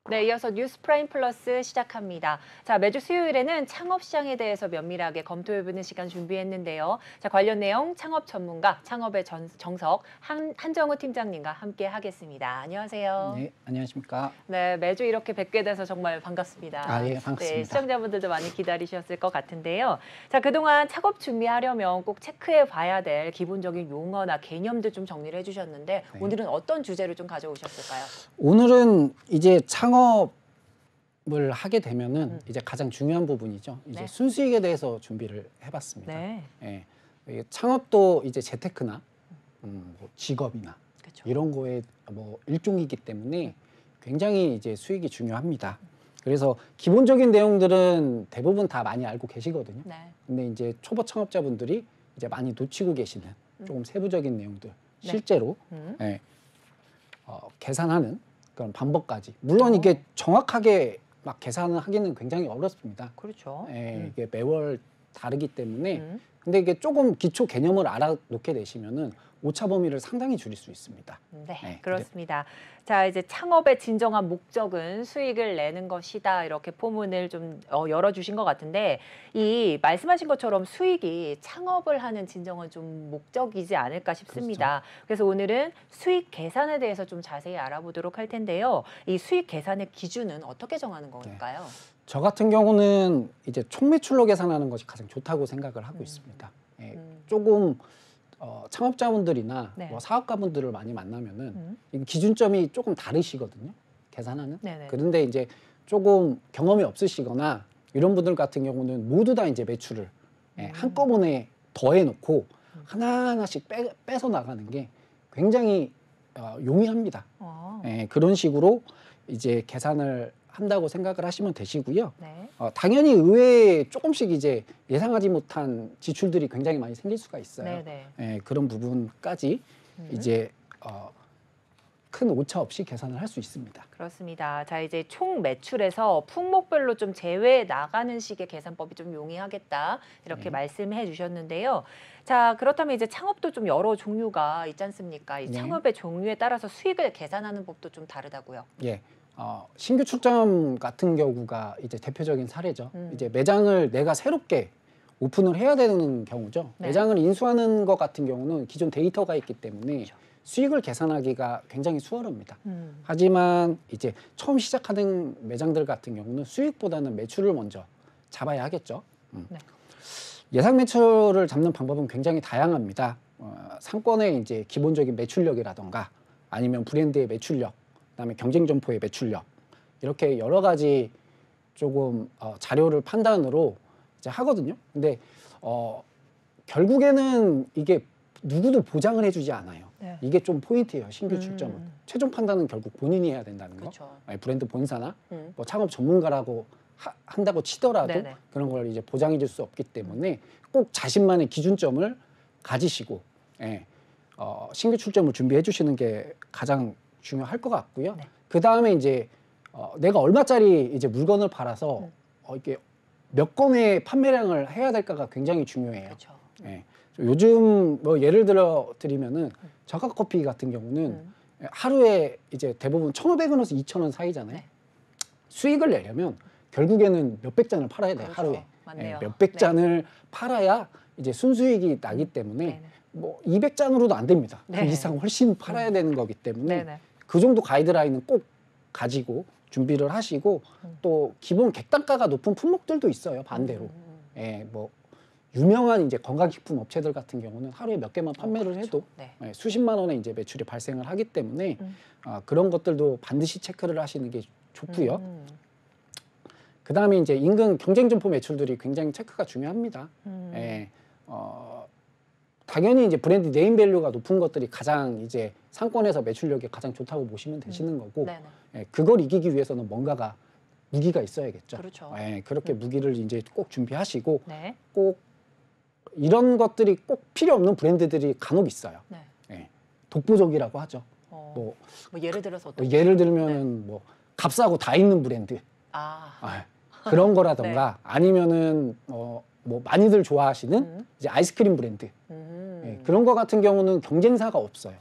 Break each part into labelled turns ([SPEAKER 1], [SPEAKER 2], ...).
[SPEAKER 1] 네, 이어서 뉴스 프라임 플러스 시작합니다. 자, 매주 수요일에는 창업 시장에 대해서 면밀하게 검토해보는 시간 준비했는데요. 자, 관련 내용 창업 전문가, 창업의 정석 한정우 팀장님과 함께 하겠습니다. 안녕하세요.
[SPEAKER 2] 네, 안녕하십니까.
[SPEAKER 1] 네, 매주 이렇게 뵙게 돼서 정말 반갑습니다.
[SPEAKER 2] 예, 반갑습니다.
[SPEAKER 1] 네, 시청자분들도 많이 기다리셨을 것 같은데요. 자, 그동안 창업 준비하려면 꼭 체크해 봐야 될 기본적인 용어나 개념들 좀 정리를 해주셨는데
[SPEAKER 2] 네.
[SPEAKER 1] 오늘은 어떤 주제를 좀 가져오셨을까요?
[SPEAKER 2] 오늘은 이제 창업을 하게 되면은 이제 가장 중요한 부분이죠. 이제
[SPEAKER 1] 네.
[SPEAKER 2] 순수익에 대해서 준비를 해봤습니다.
[SPEAKER 1] 네,
[SPEAKER 2] 예, 이게 창업도 이제 재테크나 뭐 직업이나
[SPEAKER 1] 그렇죠.
[SPEAKER 2] 이런 거에 뭐 일종이기 때문에 굉장히 이제 수익이 중요합니다. 그래서 기본적인 내용들은 대부분 다 많이 알고 계시거든요.
[SPEAKER 1] 네.
[SPEAKER 2] 근데 이제 초보 창업자분들이 이제 많이 놓치고 계시는 조금 세부적인 내용들,
[SPEAKER 1] 네.
[SPEAKER 2] 실제로
[SPEAKER 1] 음.
[SPEAKER 2] 예, 계산하는 그런 방법까지. 물론 이게 정확하게 막 계산을 하기는 굉장히 어렵습니다.
[SPEAKER 1] 그렇죠.
[SPEAKER 2] 예, 이게 매월 다르기 때문에. 근데 이게 조금 기초 개념을 알아놓게 되시면은 오차 범위를 상당히 줄일 수 있습니다.
[SPEAKER 1] 네,
[SPEAKER 2] 네,
[SPEAKER 1] 그렇습니다. 자, 이제 창업의 진정한 목적은 수익을 내는 것이다. 이렇게 포문을 좀 열어주신 것 같은데 이 말씀하신 것처럼 수익이 창업을 하는 진정한 좀 목적이지 않을까 싶습니다. 그래서 오늘은 수익 계산에 대해서 좀 자세히 알아보도록 할 텐데요. 이 수익 계산의 기준은 어떻게 정하는 걸까요?
[SPEAKER 2] 저 같은 경우는 이제 총 매출로 계산하는 것이 가장 좋다고 생각을 하고 있습니다. 예, 조금 창업자분들이나
[SPEAKER 1] 네.
[SPEAKER 2] 뭐 사업가분들을 많이 만나면은 이 기준점이 조금 다르시거든요. 계산하는.
[SPEAKER 1] 네네.
[SPEAKER 2] 그런데 이제 조금 경험이 없으시거나 이런 분들 같은 경우는 모두 다 이제 매출을 한꺼번에 더해놓고 하나하나씩 빼서 나가는 게 굉장히 용이합니다. 예, 그런 식으로 이제 계산을 한다고 생각을 하시면 되시고요.
[SPEAKER 1] 네.
[SPEAKER 2] 당연히 의외에 조금씩 이제 예상하지 못한 지출들이 굉장히 많이 생길 수가 있어요.
[SPEAKER 1] 네네.
[SPEAKER 2] 예, 그런 부분까지 이제 큰 오차 없이 계산을 할 수 있습니다.
[SPEAKER 1] 그렇습니다. 자, 이제 총 매출에서 품목별로 좀 제외해 나가는 식의 계산법이 좀 용이하겠다. 이렇게 말씀해 주셨는데요. 자, 그렇다면 이제 창업도 좀 여러 종류가 있지 않습니까? 이
[SPEAKER 2] 네.
[SPEAKER 1] 창업의 종류에 따라서 수익을 계산하는 법도 좀 다르다고요.
[SPEAKER 2] 예. 신규 출점 같은 경우가 이제 대표적인 사례죠. 이제 매장을 내가 새롭게 오픈을 해야 되는 경우죠.
[SPEAKER 1] 네.
[SPEAKER 2] 매장을 인수하는 것 같은 경우는 기존 데이터가 있기 때문에
[SPEAKER 1] 그렇죠.
[SPEAKER 2] 수익을 계산하기가 굉장히 수월합니다. 하지만 이제 처음 시작하는 매장들 같은 경우는 수익보다는 매출을 먼저 잡아야 하겠죠.
[SPEAKER 1] 네.
[SPEAKER 2] 예상 매출을 잡는 방법은 굉장히 다양합니다. 상권의 이제 기본적인 매출력이라던가 아니면 브랜드의 매출력, 그다음에 경쟁 점포의 매출력 이렇게 여러 가지 조금 자료를 판단으로 이제 하거든요. 근데 결국에는 이게 누구도 보장을 해주지 않아요.
[SPEAKER 1] 네.
[SPEAKER 2] 이게 좀 포인트예요. 신규 출점은 최종 판단은 결국 본인이 해야 된다는 거.
[SPEAKER 1] 그렇죠.
[SPEAKER 2] 브랜드 본사나 뭐 창업 전문가라고 한다고 치더라도
[SPEAKER 1] 네네.
[SPEAKER 2] 그런 걸 이제 보장해줄 수 없기 때문에 꼭 자신만의 기준점을 가지시고 신규 출점을 준비해 주시는 게 가장 중요할 것 같고요.
[SPEAKER 1] 네.
[SPEAKER 2] 그 다음에 이제 내가 얼마짜리 이제 물건을 팔아서 이게 몇 건의 판매량을 해야 될까가 굉장히 중요해요.
[SPEAKER 1] 그렇죠.
[SPEAKER 2] 예. 요즘 뭐 예를 들어 드리면은 저가 커피 같은 경우는 하루에 이제 대부분 1,500원에서 2,000원 사이잖아요.
[SPEAKER 1] 네.
[SPEAKER 2] 수익을 내려면 결국에는 몇백 잔을 팔아야 돼요.
[SPEAKER 1] 그렇죠.
[SPEAKER 2] 하루에.
[SPEAKER 1] 맞네요.
[SPEAKER 2] 몇백
[SPEAKER 1] 네.
[SPEAKER 2] 잔을 팔아야 이제 순수익이 나기 때문에
[SPEAKER 1] 네네.
[SPEAKER 2] 뭐 200잔으로도 안 됩니다. 그
[SPEAKER 1] 네.
[SPEAKER 2] 이상 훨씬 팔아야 되는 거기 때문에
[SPEAKER 1] 네네.
[SPEAKER 2] 그 정도 가이드라인은 꼭 가지고 준비를 하시고 또 기본 객단가가 높은 품목들도 있어요. 반대로. 예, 뭐 유명한 이제 건강식품 업체들 같은 경우는 하루에 몇 개만 판매를 해도
[SPEAKER 1] 네.
[SPEAKER 2] 수십만 원의 이제 매출이 발생을 하기 때문에 그런 것들도 반드시 체크를 하시는 게 좋고요. 그 다음에 이제 인근 경쟁 점포 매출들이 굉장히 체크가 중요합니다. 예, 당연히 이제 브랜드 네임밸류가 높은 것들이 가장 이제 상권에서 매출력이 가장 좋다고 보시면 되시는 거고,
[SPEAKER 1] 네네.
[SPEAKER 2] 예, 그걸 이기기 위해서는 뭔가가 무기가 있어야겠죠.
[SPEAKER 1] 그렇죠.
[SPEAKER 2] 예, 그렇게 무기를 이제 꼭 준비하시고
[SPEAKER 1] 네.
[SPEAKER 2] 꼭 이런 것들이 꼭 필요 없는 브랜드들이 간혹 있어요.
[SPEAKER 1] 네.
[SPEAKER 2] 예, 독보적이라고 하죠.
[SPEAKER 1] 뭐 예를 들어서
[SPEAKER 2] 뭐 예를 들면은 뭐 값싸고 다 있는 브랜드. 그런 거라던가 아니면은 뭐 많이들 좋아하시는 이제 아이스크림 브랜드. 예, 그런 거 같은 경우는 경쟁사가 없어요.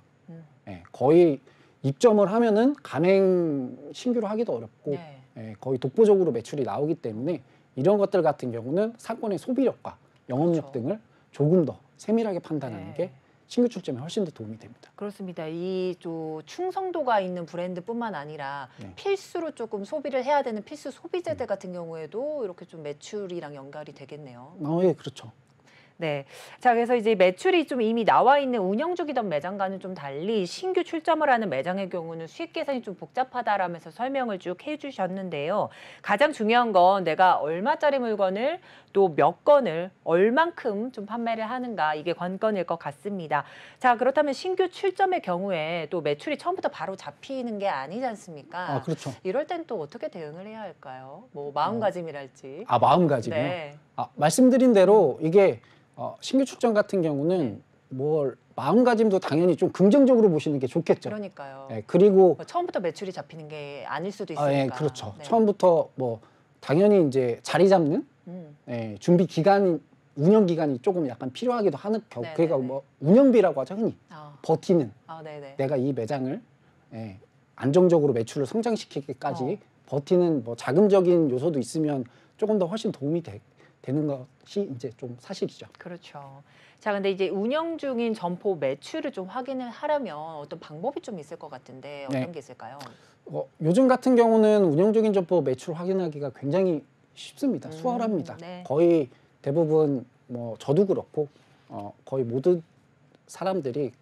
[SPEAKER 2] 예, 거의 입점을 하면은 가맹 신규로 하기도 어렵고
[SPEAKER 1] 네.
[SPEAKER 2] 거의 독보적으로 매출이 나오기 때문에 이런 것들 같은 경우는 상권의 소비력과 영업력
[SPEAKER 1] 그렇죠.
[SPEAKER 2] 등을 조금 더 세밀하게 판단하는
[SPEAKER 1] 네.
[SPEAKER 2] 게 신규 출점에 훨씬 더 도움이 됩니다.
[SPEAKER 1] 그렇습니다. 이 또 충성도가 있는 브랜드뿐만 아니라
[SPEAKER 2] 네.
[SPEAKER 1] 필수로 조금 소비를 해야 되는 필수 소비재들 같은 경우에도 이렇게 좀 매출이랑 연결이 되겠네요.
[SPEAKER 2] 예, 그렇죠.
[SPEAKER 1] 네. 자, 그래서 이제 매출이 좀 이미 나와 있는 운영 중이던 매장과는 좀 달리 신규 출점을 하는 매장의 경우는 수익 계산이 좀 복잡하다라면서 설명을 쭉 해주셨는데요. 가장 중요한 건 내가 얼마짜리 물건을 또 몇 건을 얼만큼 좀 판매를 하는가, 이게 관건일 것 같습니다. 자, 그렇다면 신규 출점의 경우에 또 매출이 처음부터 바로 잡히는 게 아니지 않습니까?
[SPEAKER 2] 그렇죠.
[SPEAKER 1] 이럴 땐 또 어떻게 대응을 해야 할까요? 뭐 마음가짐이랄지.
[SPEAKER 2] 마음가짐이요.
[SPEAKER 1] 네.
[SPEAKER 2] 말씀드린 대로 이게 신규 출점 같은 경우는 뭘 마음가짐도 당연히 좀 긍정적으로 보시는 게 좋겠죠.
[SPEAKER 1] 그러니까요.
[SPEAKER 2] 그리고
[SPEAKER 1] 뭐 처음부터 매출이 잡히는 게 아닐 수도 있으니까.
[SPEAKER 2] 그렇죠.
[SPEAKER 1] 네.
[SPEAKER 2] 처음부터 뭐 당연히 이제 자리 잡는 준비 기간, 운영 기간이 조금 약간 필요하기도 하는
[SPEAKER 1] 네네네.
[SPEAKER 2] 그러니까 뭐 운영비라고 하죠, 흔히. 버티는
[SPEAKER 1] 네네.
[SPEAKER 2] 내가 이 매장을 안정적으로 매출을 성장시키기까지 버티는 뭐 자금적인 요소도 있으면 조금 더 훨씬 도움이 되는 것이 이제 좀 사실이죠.
[SPEAKER 1] 그렇죠. 자, 근데 이제 운영 중인 점포 매출을 좀 확인을 하려면 어떤 방법이 좀 있을 것 같은데 어떤
[SPEAKER 2] 네.
[SPEAKER 1] 게 있을까요?
[SPEAKER 2] 요즘 같은 경우는 운영 중인 점포 매출 확인하기가 굉장히 쉽습니다. 수월합니다.
[SPEAKER 1] 네.
[SPEAKER 2] 거의 대부분 뭐 저도 그렇고 거의 모든 사람들이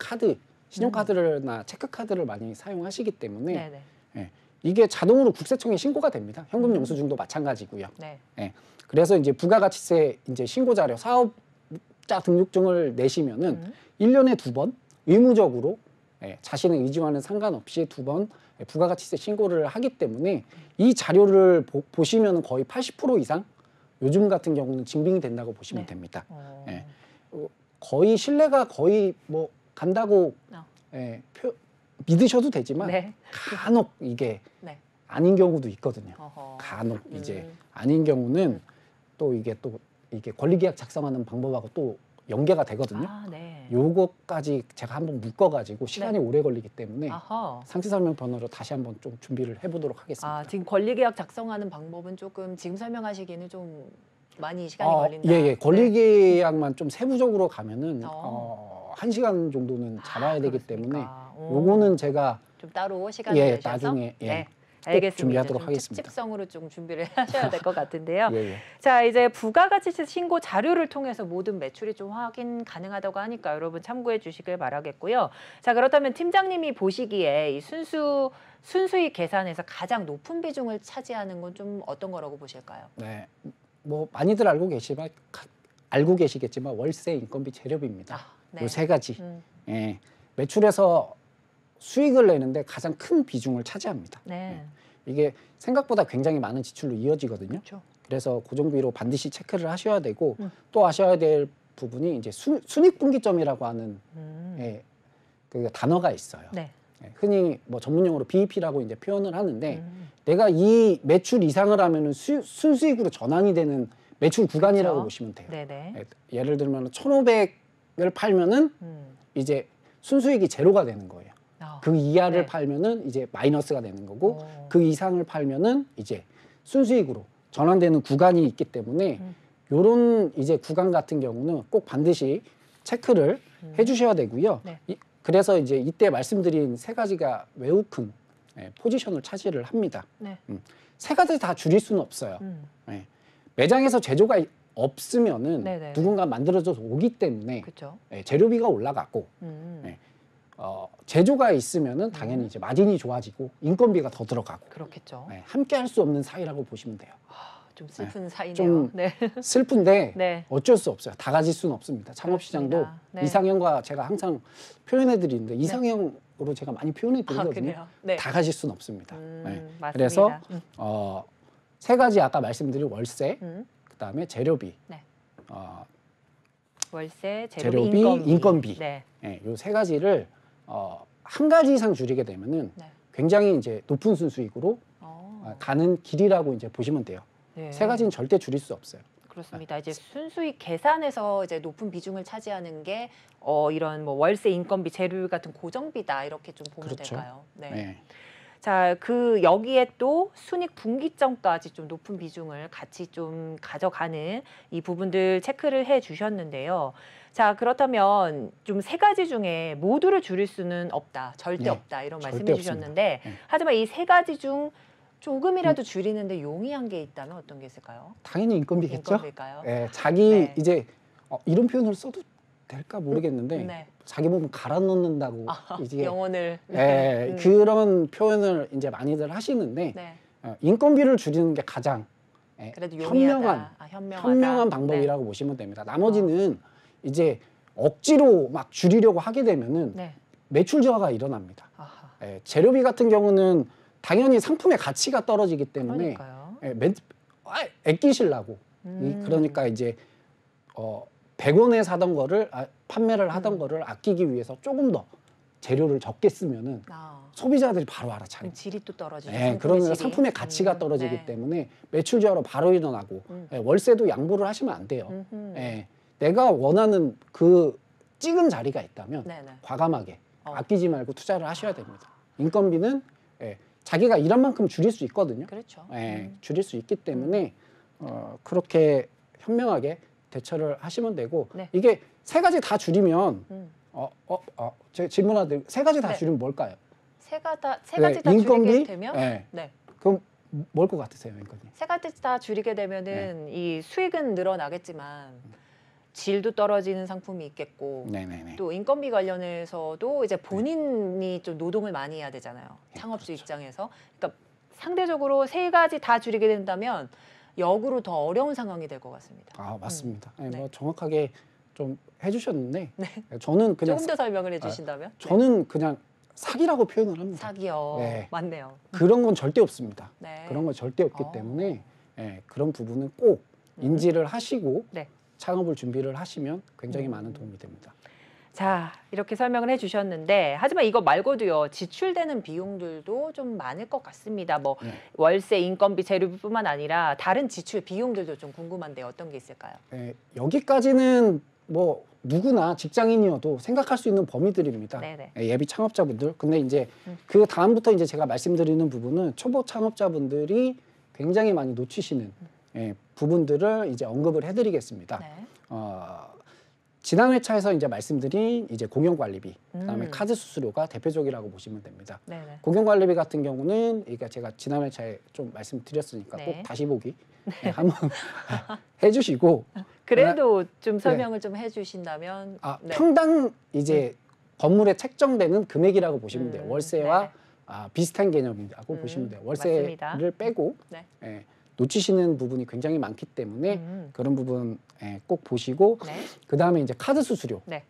[SPEAKER 2] 신용카드나 체크카드를 많이 사용하시기 때문에
[SPEAKER 1] 네네.
[SPEAKER 2] 이게 자동으로 국세청에 신고가 됩니다. 현금 영수증도 마찬가지고요.
[SPEAKER 1] 네.
[SPEAKER 2] 그래서 이제 부가가치세 이제 신고 자료, 사업자 등록증을 내시면은 1년에 2번 의무적으로 자신의 의지와는 상관없이 2번 부가가치세 신고를 하기 때문에 이 자료를 보시면 거의 80% 이상 요즘 같은 경우는 증빙이 된다고 보시면 됩니다. 거의 신뢰가 거의 뭐 간다고 믿으셔도 되지만 간혹 이게 아닌 경우도 있거든요. 간혹 이제 아닌 경우는 또 이게 권리계약 작성하는 방법하고 또 연계가 되거든요. 요거까지 제가 한번 묶어가지고 시간이 오래 걸리기 때문에 상세 설명 번호로 다시 한번 좀 준비를 해보도록 하겠습니다.
[SPEAKER 1] 지금 권리계약 작성하는 방법은 조금 지금 설명하시기는 좀 많이 시간이 걸린다.
[SPEAKER 2] 예. 권리계약만 좀 세부적으로 가면은 1시간 정도는 잡아야 되기 때문에 요거는 제가
[SPEAKER 1] 좀 따로 시간을 내셔서
[SPEAKER 2] 나중에
[SPEAKER 1] 알겠습니다.
[SPEAKER 2] 준비하도록
[SPEAKER 1] 좀
[SPEAKER 2] 하겠습니다.
[SPEAKER 1] 특집성으로 좀 준비를 하셔야 될 것 같은데요.
[SPEAKER 2] 예.
[SPEAKER 1] 자, 이제 부가가치세 신고 자료를 통해서 모든 매출이 좀 확인 가능하다고 하니까 여러분 참고해 주시길 바라겠고요. 자, 그렇다면 팀장님이 보시기에 이 순수익 계산에서 가장 높은 비중을 차지하는 건 좀 어떤 거라고 보실까요?
[SPEAKER 2] 네, 뭐 많이들 알고 계시겠지만 월세, 인건비, 재료비입니다. 이 세 가지. 매출에서 수익을 내는데 가장 큰 비중을 차지합니다. 이게 생각보다 굉장히 많은 지출로 이어지거든요.
[SPEAKER 1] 그렇죠.
[SPEAKER 2] 그래서 고정비로 반드시 체크를 하셔야 되고 또 아셔야 될 부분이 이제 순익분기점이라고 하는 그 단어가 있어요. 흔히 뭐 전문용어로 BEP라고 이제 표현을 하는데 내가 이 매출 이상을 하면은 순수익으로 전환이 되는 매출 구간이라고 보시면 돼요. 예를 들면 1,500을 팔면은 이제 순수익이 제로가 되는 거예요. 그 이하를 팔면은 이제 마이너스가 되는 거고 그 이상을 팔면은 이제 순수익으로 전환되는 구간이 있기 때문에 요런 이제 구간 같은 경우는 꼭 반드시 체크를 해주셔야 되고요. 그래서 이제 이때 말씀드린 세 가지가 매우 큰 포지션을 차지를 합니다. 세 가지 다 줄일 수는 없어요. 매장에서 제조가 없으면은 누군가 만들어줘서 오기 때문에 재료비가 올라가고 제조가 있으면은 당연히 이제 마진이 좋아지고 인건비가 더 들어가고
[SPEAKER 1] 그렇겠죠.
[SPEAKER 2] 함께 할 수 없는 사이라고 보시면 돼요.
[SPEAKER 1] 좀 슬픈 사이네요.
[SPEAKER 2] 좀 슬픈데 어쩔 수 없어요. 다 가질 수는 없습니다. 창업시장도 이상형과 제가 항상 표현해 드리는데 이상형으로 제가 많이 표현해 드리거든요. 다 가질 수는 없습니다. 그래서 세 가지 아까 말씀드린 월세, 그다음에 재료비,
[SPEAKER 1] 월세,
[SPEAKER 2] 재료비, 인건비. 요 세 가지를 한 가지 이상 줄이게 되면은 굉장히 이제 높은 순수익으로 가는 길이라고 이제 보시면 돼요. 세 가지는 절대 줄일 수 없어요.
[SPEAKER 1] 그렇습니다. 이제 순수익 계산에서 이제 높은 비중을 차지하는 게 이런 뭐 월세, 인건비, 재료비 같은 고정비다 이렇게 좀 보면
[SPEAKER 2] 그렇죠.
[SPEAKER 1] 될까요? 네.
[SPEAKER 2] 네.
[SPEAKER 1] 자, 여기에 또 순익 분기점까지 좀 높은 비중을 같이 좀 가져가는 이 부분들 체크를 해 주셨는데요. 자, 그렇다면 좀 세 가지 중에 모두를 줄일 수는 없다, 절대
[SPEAKER 2] 네,
[SPEAKER 1] 없다 이런
[SPEAKER 2] 절대
[SPEAKER 1] 말씀해
[SPEAKER 2] 없습니다.
[SPEAKER 1] 주셨는데
[SPEAKER 2] 네.
[SPEAKER 1] 하지만 이 세 가지 중 조금이라도 줄이는데 용이한 게 있다면 어떤 게 있을까요?
[SPEAKER 2] 당연히 인건비겠죠.
[SPEAKER 1] 인건비일까요?
[SPEAKER 2] 예, 자기
[SPEAKER 1] 네.
[SPEAKER 2] 이제 이런 표현을 써도 될까 모르겠는데
[SPEAKER 1] 네.
[SPEAKER 2] 자기 몸을 갈아 넣는다고 이게
[SPEAKER 1] 영혼을
[SPEAKER 2] 예, 그런 표현을 이제 많이들 하시는데
[SPEAKER 1] 네.
[SPEAKER 2] 인건비를 줄이는 게 가장
[SPEAKER 1] 그래도 용이하다.
[SPEAKER 2] 현명한 방법이라고 보시면 됩니다. 나머지는 이제 억지로 막 줄이려고 하게 되면은
[SPEAKER 1] 네.
[SPEAKER 2] 매출 저하가 일어납니다.
[SPEAKER 1] 아하.
[SPEAKER 2] 재료비 같은 경우는 당연히 상품의 가치가 떨어지기 때문에
[SPEAKER 1] 그러니까요.
[SPEAKER 2] 아끼시려고 그러니까 이제 100원에 사던 거를 판매를 하던 거를 아끼기 위해서 조금 더 재료를 적게 쓰면은 소비자들이 바로 알아차려요.
[SPEAKER 1] 그럼 질이 또 떨어지죠.
[SPEAKER 2] 그러면 상품의 가치가 떨어지기
[SPEAKER 1] 네.
[SPEAKER 2] 때문에 매출 저하로 바로 일어나고 월세도 양보를 하시면 안 돼요. 내가 원하는 그 찍은 자리가 있다면
[SPEAKER 1] 네네.
[SPEAKER 2] 과감하게 아끼지 말고 투자를 하셔야 됩니다. 인건비는 자기가 일한 만큼 줄일 수 있거든요.
[SPEAKER 1] 그렇죠.
[SPEAKER 2] 줄일 수 있기 때문에 그렇게 현명하게 대처를 하시면 되고
[SPEAKER 1] 네.
[SPEAKER 2] 이게 세 가지 다 줄이면 제가 질문 하나 드리면 세 가지 다
[SPEAKER 1] 네.
[SPEAKER 2] 줄이면 뭘까요?
[SPEAKER 1] 세 가지 다
[SPEAKER 2] 인건비?
[SPEAKER 1] 줄이게 되면
[SPEAKER 2] 네. 그럼 뭘 것 같으세요, 인건비?
[SPEAKER 1] 세 가지 다 줄이게 되면은 이 수익은 늘어나겠지만 질도 떨어지는 상품이 있겠고
[SPEAKER 2] 네네네.
[SPEAKER 1] 또 인건비 관련해서도 이제 본인이 좀 노동을 많이 해야 되잖아요. 창업주
[SPEAKER 2] 그렇죠.
[SPEAKER 1] 입장에서. 그러니까 상대적으로 세 가지 다 줄이게 된다면 역으로 더 어려운 상황이 될 것 같습니다.
[SPEAKER 2] 맞습니다.
[SPEAKER 1] 네.
[SPEAKER 2] 뭐 정확하게 좀 해주셨는데 저는 그냥
[SPEAKER 1] 조금 더 설명을 해주신다면?
[SPEAKER 2] 저는 그냥 사기라고 표현을 합니다.
[SPEAKER 1] 사기요.
[SPEAKER 2] 네.
[SPEAKER 1] 맞네요.
[SPEAKER 2] 그런 건 절대 없습니다.
[SPEAKER 1] 네.
[SPEAKER 2] 그런 건 절대 없기 때문에 그런 부분은 꼭 인지를 하시고
[SPEAKER 1] 네.
[SPEAKER 2] 창업을 준비를 하시면 굉장히 많은 도움이 됩니다.
[SPEAKER 1] 자, 이렇게 설명을 해주셨는데 하지만 이거 말고도요 지출되는 비용들도 좀 많을 것 같습니다. 뭐 월세, 인건비, 재료비뿐만 아니라 다른 지출 비용들도 좀 궁금한데 어떤 게 있을까요?
[SPEAKER 2] 여기까지는 뭐 누구나 직장인이어도 생각할 수 있는 범위들입니다.
[SPEAKER 1] 네네.
[SPEAKER 2] 예비 창업자분들. 근데 이제 그 다음부터 이제 제가 말씀드리는 부분은 초보 창업자분들이 굉장히 많이 놓치시는 부분들을 이제 언급을 해드리겠습니다.
[SPEAKER 1] 네.
[SPEAKER 2] 지난 회차에서 이제 말씀드린 이제 공연관리비, 그다음에 카드 수수료가 대표적이라고 보시면 됩니다.
[SPEAKER 1] 네네.
[SPEAKER 2] 공연관리비 같은 경우는 그러니까 제가 지난 회차에 좀 말씀드렸으니까
[SPEAKER 1] 네.
[SPEAKER 2] 꼭 다시 보기 한번 해주시고.
[SPEAKER 1] 그래도 좀 설명을 좀 해주신다면 네.
[SPEAKER 2] 평당 이제 건물에 책정되는 금액이라고 보시면 돼요. 월세와
[SPEAKER 1] 네네.
[SPEAKER 2] 비슷한 개념이라고 보시면 돼요. 월세를
[SPEAKER 1] 맞습니다.
[SPEAKER 2] 빼고
[SPEAKER 1] 네.
[SPEAKER 2] 놓치시는 부분이 굉장히 많기 때문에 그런 부분 꼭 보시고
[SPEAKER 1] 네.
[SPEAKER 2] 그 다음에 이제 카드 수수료.
[SPEAKER 1] 네.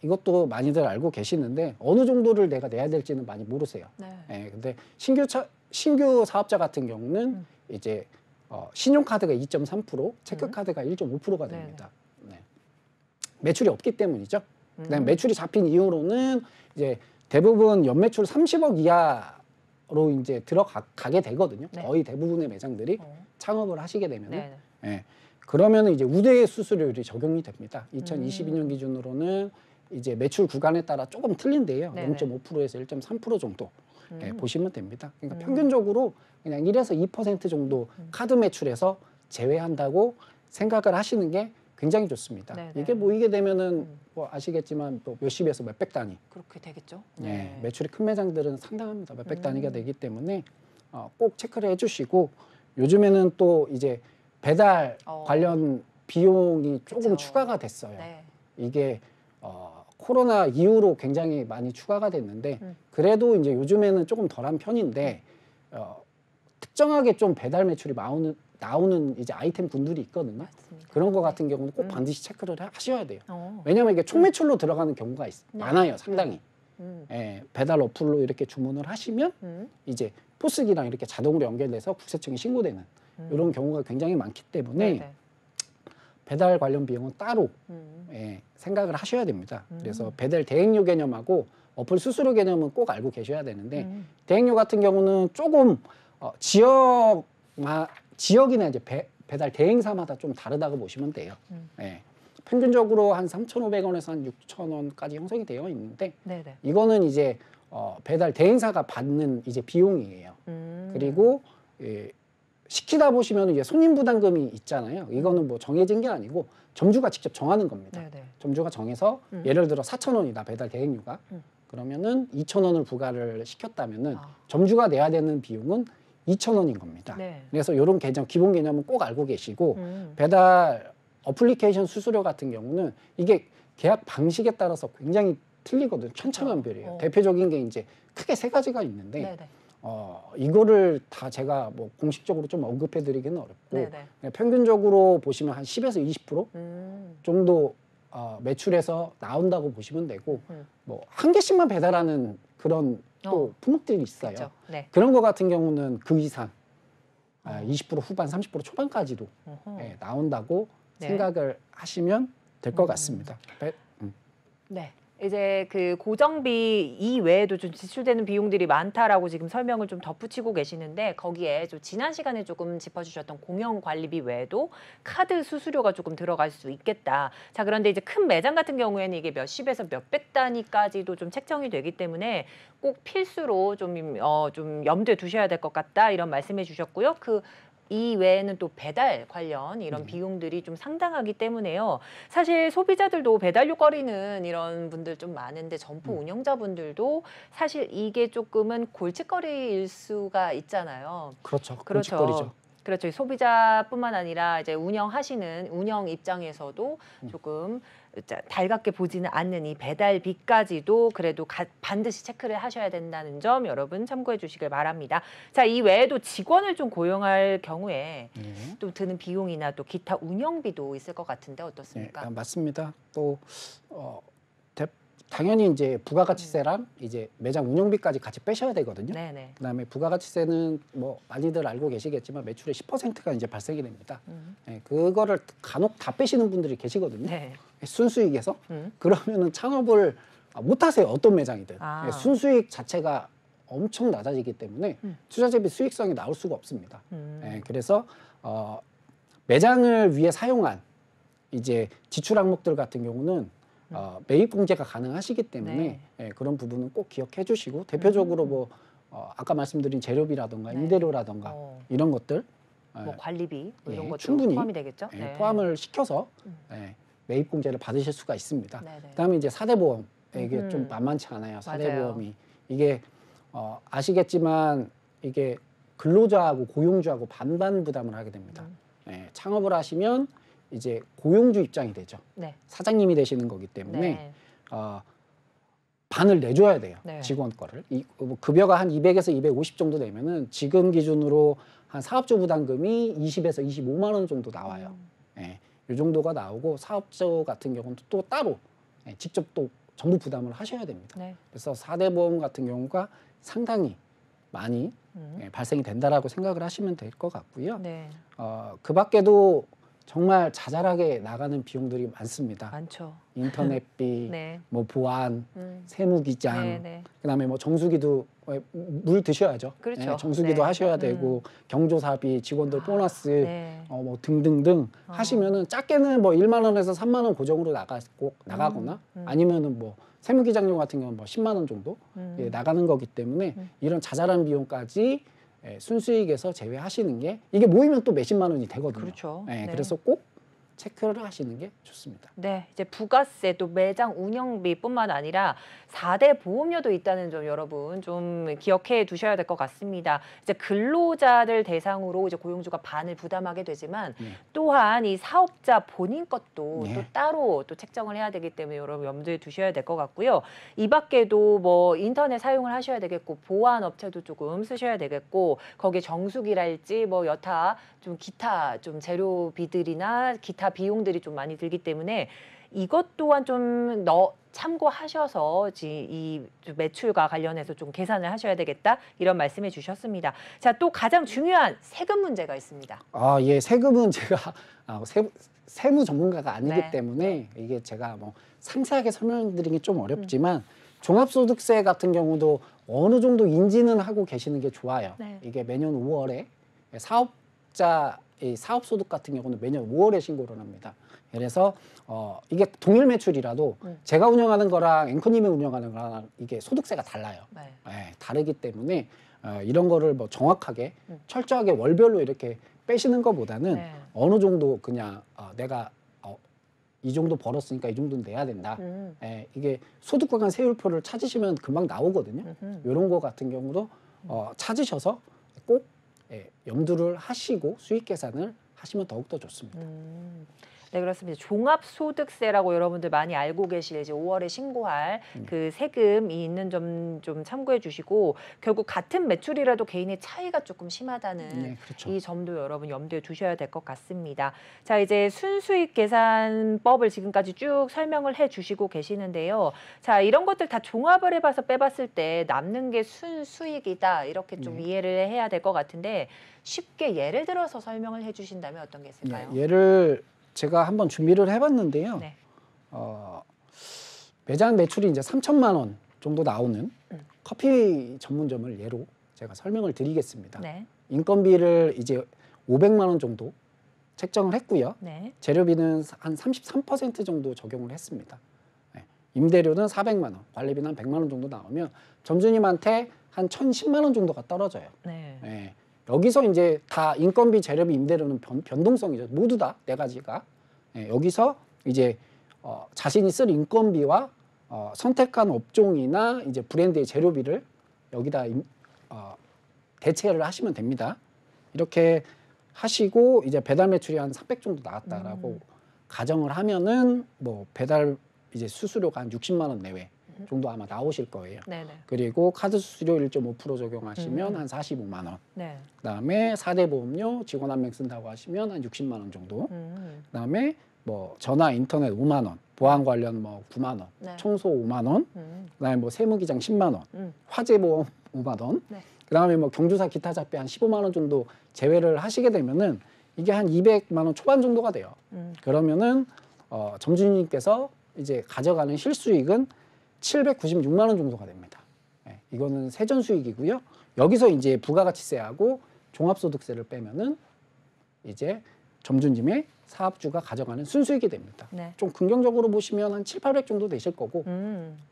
[SPEAKER 2] 이것도 많이들 알고 계시는데 어느 정도를 내가 내야 될지는 많이 모르세요.
[SPEAKER 1] 네.
[SPEAKER 2] 근데 신규 사업자 같은 경우는 이제 신용카드가 2.3%, 체크카드가 1.5%가 됩니다. 네. 매출이 없기 때문이죠. 그다음에 매출이 잡힌 이후로는 이제 대부분 연매출 30억 이하로 이제 들어가게 되거든요.
[SPEAKER 1] 네.
[SPEAKER 2] 거의 대부분의 매장들이 창업을 하시게 되면은.
[SPEAKER 1] 네.
[SPEAKER 2] 그러면 이제 우대 수수료율이 적용이 됩니다. 2022년 기준으로는 이제 매출 구간에 따라 조금 틀린데요.
[SPEAKER 1] 네네.
[SPEAKER 2] 0.5%에서 1.3% 정도 보시면 됩니다. 그러니까 평균적으로 그냥 1에서 2% 정도 카드 매출에서 제외한다고 생각을 하시는 게 굉장히 좋습니다.
[SPEAKER 1] 네네.
[SPEAKER 2] 이게 모이게 되면은 뭐 아시겠지만 또 몇십에서 몇백 단위.
[SPEAKER 1] 그렇게 되겠죠.
[SPEAKER 2] 매출이 큰 매장들은 상당합니다. 몇백 단위가 되기 때문에 꼭 체크를 해주시고 요즘에는 또 이제 배달 관련 비용이 조금 추가가 됐어요.
[SPEAKER 1] 네.
[SPEAKER 2] 이게 코로나 이후로 굉장히 많이 추가가 됐는데 그래도 이제 요즘에는 조금 덜한 편인데 특정하게 좀 배달 매출이 나오는 이제 아이템 군들이 있거든요.
[SPEAKER 1] 맞습니다.
[SPEAKER 2] 그런 거 같은 경우는 꼭 반드시 체크를 하셔야 돼요.
[SPEAKER 1] 어.
[SPEAKER 2] 왜냐하면 이게 총매출로 들어가는 경우가 많아요. 상당히. 배달 어플로 이렇게 주문을 하시면 이제 포스기랑 이렇게 자동으로 연결돼서 국세청에 신고되는 이런 경우가 굉장히 많기 때문에
[SPEAKER 1] 네네.
[SPEAKER 2] 배달 관련 비용은 따로 생각을 하셔야 됩니다. 그래서 배달 대행료 개념하고 어플 수수료 개념은 꼭 알고 계셔야 되는데 대행료 같은 경우는 조금 지역이나 이제 배달 대행사마다 좀 다르다고 보시면 돼요. 예. 평균적으로 한 3,500원에서 한 6,000원까지 형성이 되어 있는데
[SPEAKER 1] 네네.
[SPEAKER 2] 이거는 이제 배달 대행사가 받는 이제 비용이에요. 그리고 예, 시키다 보시면 이제 손님 부담금이 있잖아요. 이거는 뭐 정해진 게 아니고 점주가 직접 정하는 겁니다.
[SPEAKER 1] 네네.
[SPEAKER 2] 점주가 정해서 예를 들어 4,000원이다 배달 대행료가 그러면은 2,000원을 부과를 시켰다면은
[SPEAKER 1] 아.
[SPEAKER 2] 점주가 내야 되는 비용은 2,000원인 겁니다.
[SPEAKER 1] 네.
[SPEAKER 2] 그래서 이런 개념 기본 개념은 꼭 알고 계시고
[SPEAKER 1] 음.
[SPEAKER 2] 배달 어플리케이션 수수료 같은 경우는 이게 계약 방식에 따라서 굉장히 틀리거든요. 천차만별이에요. 대표적인 게 이제 크게 세 가지가 있는데
[SPEAKER 1] 네네.
[SPEAKER 2] 이거를 다 제가 뭐 공식적으로 좀 언급해드리기는 어렵고
[SPEAKER 1] 네네.
[SPEAKER 2] 그냥 평균적으로 보시면 한 10에서 20% 정도 매출에서 나온다고 보시면 되고 뭐 한 개씩만 배달하는 그런 또 품목들이 있어요.
[SPEAKER 1] 그렇죠. 네.
[SPEAKER 2] 그런 거 같은 경우는 그 이상 20% 후반, 30% 초반까지도 예, 나온다고
[SPEAKER 1] 네.
[SPEAKER 2] 생각을 하시면 될 것 같습니다.
[SPEAKER 1] 네. 이제 그 고정비 이외에도 좀 지출되는 비용들이 많다라고 지금 설명을 좀 덧붙이고 계시는데 거기에 좀 지난 시간에 조금 짚어주셨던 공영 관리비 외에도 카드 수수료가 조금 들어갈 수 있겠다. 자, 그런데 이제 큰 매장 같은 경우에는 이게 몇십에서 몇백 단위까지도 좀 책정이 되기 때문에 꼭 필수로 좀 염두에 두셔야 될 것 같다 이런 말씀해 주셨고요. 그 이외에는 또 배달 관련 이런 비용들이 좀 상당하기 때문에요. 사실 소비자들도 배달료 꺼리는 이런 분들 좀 많은데 점포 운영자분들도 사실 이게 조금은 골칫거리일 수가 있잖아요.
[SPEAKER 2] 그렇죠.
[SPEAKER 1] 그렇죠.
[SPEAKER 2] 골칫거리죠.
[SPEAKER 1] 그렇죠. 소비자뿐만 아니라 이제 운영하시는 운영 입장에서도 조금 달갑게 보지는 않는 이 배달비까지도 그래도 반드시 체크를 하셔야 된다는 점 여러분 참고해 주시길 바랍니다. 자, 이 외에도 직원을 좀 고용할 경우에 또 드는 비용이나 또 기타 운영비도 있을 것 같은데 어떻습니까?
[SPEAKER 2] 네, 맞습니다. 또 당연히 이제 부가가치세랑 이제 매장 운영비까지 같이 빼셔야 되거든요.
[SPEAKER 1] 네네.
[SPEAKER 2] 그다음에 부가가치세는 뭐 많이들 알고 계시겠지만 매출의 10%가 이제 발생이 됩니다. 네, 그거를 간혹 다 빼시는 분들이 계시거든요.
[SPEAKER 1] 네.
[SPEAKER 2] 순수익에서 그러면은 창업을 못 하세요. 어떤 매장이든 네, 순수익 자체가 엄청 낮아지기 때문에 투자 대비 수익성이 나올 수가 없습니다. 네, 그래서 매장을 위해 사용한 이제 지출 항목들 같은 경우는 매입 공제가 가능하시기 때문에
[SPEAKER 1] 네.
[SPEAKER 2] 예, 그런 부분은 꼭 기억해 주시고 대표적으로 뭐 아까 말씀드린 재료비라든가
[SPEAKER 1] 네.
[SPEAKER 2] 임대료라든가 이런 것들
[SPEAKER 1] 뭐 관리비 뭐 이런
[SPEAKER 2] 예,
[SPEAKER 1] 것도
[SPEAKER 2] 충분히
[SPEAKER 1] 포함이 되겠죠?
[SPEAKER 2] 예,
[SPEAKER 1] 네.
[SPEAKER 2] 포함을 시켜서 매입 공제를 받으실 수가 있습니다.
[SPEAKER 1] 네네.
[SPEAKER 2] 그다음에 이제 4대 보험 이게 좀 만만치 않아요. 4대
[SPEAKER 1] 맞아요.
[SPEAKER 2] 보험이 이게 아시겠지만 이게 근로자하고 고용주하고 반반 부담을 하게 됩니다. 예, 창업을 하시면 이제 고용주 입장이 되죠.
[SPEAKER 1] 네.
[SPEAKER 2] 사장님이 되시는 거기 때문에
[SPEAKER 1] 네.
[SPEAKER 2] 반을 내줘야 돼요.
[SPEAKER 1] 네.
[SPEAKER 2] 직원 거를. 뭐 급여가 한 200에서 250 정도 되면은 지금 기준으로 한 사업주 부담금이 20에서 25만 원 정도 나와요. 예, 이 정도가 나오고 사업주 같은 경우는 또 따로 직접 또 전부 부담을 하셔야 됩니다.
[SPEAKER 1] 네.
[SPEAKER 2] 그래서 4대 보험 같은 경우가 상당히 많이 발생이 된다라고 생각을 하시면 될 것 같고요.
[SPEAKER 1] 네.
[SPEAKER 2] 그 밖에도 정말 자잘하게 나가는 비용들이 많습니다.
[SPEAKER 1] 많죠.
[SPEAKER 2] 인터넷비,
[SPEAKER 1] 네.
[SPEAKER 2] 뭐 보안, 세무기장,
[SPEAKER 1] 네, 네.
[SPEAKER 2] 그다음에 뭐 정수기도 물 드셔야죠.
[SPEAKER 1] 그렇죠.
[SPEAKER 2] 예, 정수기도
[SPEAKER 1] 네.
[SPEAKER 2] 하셔야 되고 경조사비, 직원들 보너스,
[SPEAKER 1] 네.
[SPEAKER 2] 뭐 등등등 하시면은 작게는 뭐 1만 원에서 3만 원 고정으로 나가거나 아니면은 뭐 세무기장료 같은 경우는 뭐 10만 원 정도 예, 나가는 거기 때문에 이런 자잘한 비용까지 순수익에서 제외하시는 게 이게 모이면 또 몇십만 원이 되거든요.
[SPEAKER 1] 그렇죠.
[SPEAKER 2] 예,
[SPEAKER 1] 네.
[SPEAKER 2] 그래서 꼭 체크를 하시는 게 좋습니다.
[SPEAKER 1] 네, 이제 부가세 또 매장 운영비뿐만 아니라 4대 보험료도 있다는 점 여러분 좀 기억해 두셔야 될 것 같습니다. 이제 근로자들 대상으로 이제 고용주가 반을 부담하게 되지만 또한 이 사업자 본인 것도
[SPEAKER 2] 네.
[SPEAKER 1] 또 따로 또 책정을 해야 되기 때문에 여러분 염두에 두셔야 될 것 같고요. 이 밖에도 뭐 인터넷 사용을 하셔야 되겠고 보안 업체도 조금 쓰셔야 되겠고 거기에 정수기랄지 뭐 여타 좀 기타 좀 재료비들이나 기타 비용들이 좀 많이 들기 때문에 이것 또한 좀 참고하셔서 이 매출과 관련해서 좀 계산을 하셔야 되겠다 이런 말씀해 주셨습니다. 자, 또 가장 중요한 세금 문제가 있습니다.
[SPEAKER 2] 예, 세금은 제가 세무 전문가가 아니기
[SPEAKER 1] 네.
[SPEAKER 2] 때문에 이게 제가 뭐 상세하게 설명드리기 좀 어렵지만 종합소득세 같은 경우도 어느 정도 인지는 하고 계시는 게 좋아요.
[SPEAKER 1] 네.
[SPEAKER 2] 이게 매년 5월에 사업자 이 사업소득 같은 경우는 매년 5월에 신고를 합니다. 그래서 이게 동일 매출이라도 제가 운영하는 거랑 앵커님이 운영하는 거랑 이게 소득세가 달라요.
[SPEAKER 1] 네.
[SPEAKER 2] 예, 다르기 때문에 이런 거를 뭐 정확하게 철저하게 월별로 이렇게 빼시는 것보다는
[SPEAKER 1] 네.
[SPEAKER 2] 어느 정도 그냥 내가 이 정도 벌었으니까 이 정도는 내야 된다. 예, 이게 소득과간 세율표를 찾으시면 금방 나오거든요. 이런 거 같은 경우도 찾으셔서 꼭 염두를 하시고 수익 계산을 하시면 더욱더 좋습니다.
[SPEAKER 1] 네, 그렇습니다. 종합소득세라고 여러분들 많이 알고 계실 이제 5월에 신고할 그 세금이 있는 점 좀 참고해 주시고 결국 같은 매출이라도 개인의 차이가 조금 심하다는
[SPEAKER 2] 네, 그렇죠.
[SPEAKER 1] 이 점도 여러분 염두에 두셔야 될 것 같습니다. 자, 이제 순수익 계산법을 지금까지 쭉 설명을 해 주시고 계시는데요. 자, 이런 것들 다 종합을 해봐서 빼봤을 때 남는 게 순수익이다 이렇게 좀 이해를 해야 될 것 같은데 쉽게 예를 들어서 설명을 해 주신다면 어떤 게 있을까요?
[SPEAKER 2] 얘를 제가 한번 준비를 해봤는데요.
[SPEAKER 1] 네.
[SPEAKER 2] 매장 매출이 이제 3천만 원 정도 나오는 커피 전문점을 예로 제가 설명을 드리겠습니다.
[SPEAKER 1] 네.
[SPEAKER 2] 인건비를 이제 500만 원 정도 책정을 했고요.
[SPEAKER 1] 네.
[SPEAKER 2] 재료비는 한 33% 정도 적용을 했습니다. 네. 임대료는 400만 원, 관리비는 한 100만 원 정도 나오면 점주님한테 한 1,010만 원 정도가 떨어져요.
[SPEAKER 1] 네.
[SPEAKER 2] 네. 여기서 이제 다 인건비, 재료비, 임대료는 변동성이죠. 모두 다 네 가지가. 네. 여기서 이제 자신이 쓸 인건비와 선택한 업종이나 이제 브랜드의 재료비를 여기다 대체를 하시면 됩니다. 이렇게 하시고 이제 배달 매출이 한 300 정도 나왔다라고 가정을 하면은 뭐 배달 이제 수수료가 한 60만 원 내외 정도 아마 나오실 거예요.
[SPEAKER 1] 네네.
[SPEAKER 2] 그리고 카드 수수료 1.5% 적용하시면 한 45만 원.
[SPEAKER 1] 네.
[SPEAKER 2] 그다음에 4대 보험료 직원 한 명 쓴다고 하시면 한 60만 원 정도. 그다음에 뭐 전화 인터넷 5만 원, 보안 관련 뭐 9만 원,
[SPEAKER 1] 네.
[SPEAKER 2] 청소 5만 원, 그다음에 뭐 세무기장 10만 원, 화재 보험 5만 원.
[SPEAKER 1] 네.
[SPEAKER 2] 그다음에 뭐 경조사 기타 잡비 한 15만 원 정도 제외를 하시게 되면은 이게 한 200만 원 초반 정도가 돼요. 그러면은 점주님께서 이제 가져가는 실수익은 796만 원 정도가 됩니다. 네, 이거는 세전 수익이고요. 여기서 이제 부가가치세하고 종합소득세를 빼면은 이제 점주님의 사업주가 가져가는 순수익이 됩니다.
[SPEAKER 1] 네.
[SPEAKER 2] 좀 긍정적으로 보시면 한 7, 800 정도 되실 거고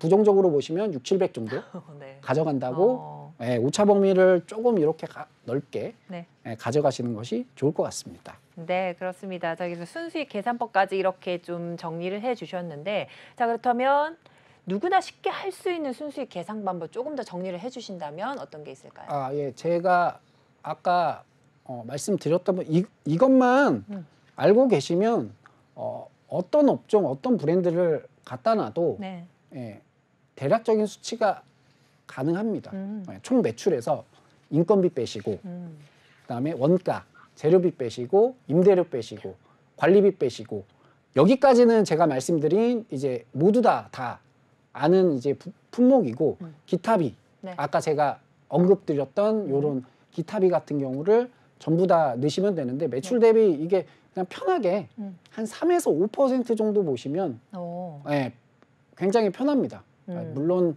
[SPEAKER 2] 부정적으로 보시면 6, 700 정도
[SPEAKER 1] 네.
[SPEAKER 2] 가져간다고 오차 범위를 조금 이렇게 넓게
[SPEAKER 1] 네.
[SPEAKER 2] 가져가시는 것이 좋을 것 같습니다.
[SPEAKER 1] 네, 그렇습니다. 자, 그래서 순수익 계산법까지 이렇게 좀 정리를 해 주셨는데 자, 그렇다면 누구나 쉽게 할 수 있는 순수익 계산 방법 조금 더 정리를 해 주신다면 어떤 게 있을까요?
[SPEAKER 2] 아, 예. 제가 아까 말씀드렸던 이것만 알고 계시면 어떤 업종, 어떤 브랜드를 갖다 놔도
[SPEAKER 1] 네.
[SPEAKER 2] 예, 대략적인 수치가 가능합니다. 예, 총 매출에서 인건비 빼시고 그다음에 원가, 재료비 빼시고 임대료 빼시고 관리비 빼시고 여기까지는 제가 말씀드린 이제 모두 다 아는 이제 품목이고 기타비
[SPEAKER 1] 네.
[SPEAKER 2] 아까 제가 언급드렸던 요런 기타비 같은 경우를 전부 다 넣으시면 되는데 매출 대비 이게 그냥 편하게 한 3에서 5% 정도 보시면
[SPEAKER 1] 오.
[SPEAKER 2] 예, 굉장히 편합니다. 물론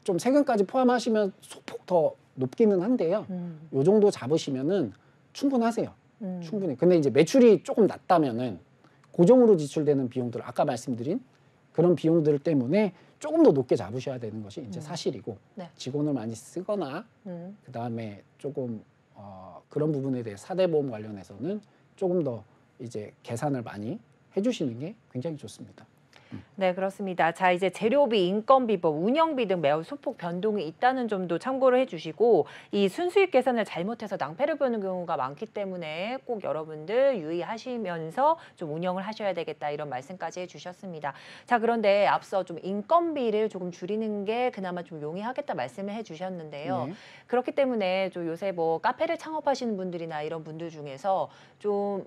[SPEAKER 2] 좀 세금까지 포함하시면 소폭 더 높기는 한데요. 요 정도 잡으시면은 충분하세요. 충분히. 근데 이제 매출이 조금 낮다면은 고정으로 지출되는 비용들 아까 말씀드린 그런 비용들 때문에 조금 더 높게 잡으셔야 되는 것이 이제 사실이고
[SPEAKER 1] 네.
[SPEAKER 2] 직원을 많이 쓰거나 그 다음에 조금 그런 부분에 대해 4대 보험 관련해서는 조금 더 이제 계산을 많이 해주시는 게 굉장히 좋습니다.
[SPEAKER 1] 네, 그렇습니다. 자, 이제 재료비, 인건비법, 운영비 등 매우 소폭 변동이 있다는 점도 참고를 해주시고 이 순수익 계산을 잘못해서 낭패를 보는 경우가 많기 때문에 꼭 여러분들 유의하시면서 좀 운영을 하셔야 되겠다 이런 말씀까지 해주셨습니다. 자, 그런데 앞서 좀 인건비를 조금 줄이는 게 그나마 좀 용이하겠다 말씀을 해주셨는데요.
[SPEAKER 2] 네.
[SPEAKER 1] 그렇기 때문에 좀 요새 뭐 카페를 창업하시는 분들이나 이런 분들 중에서 좀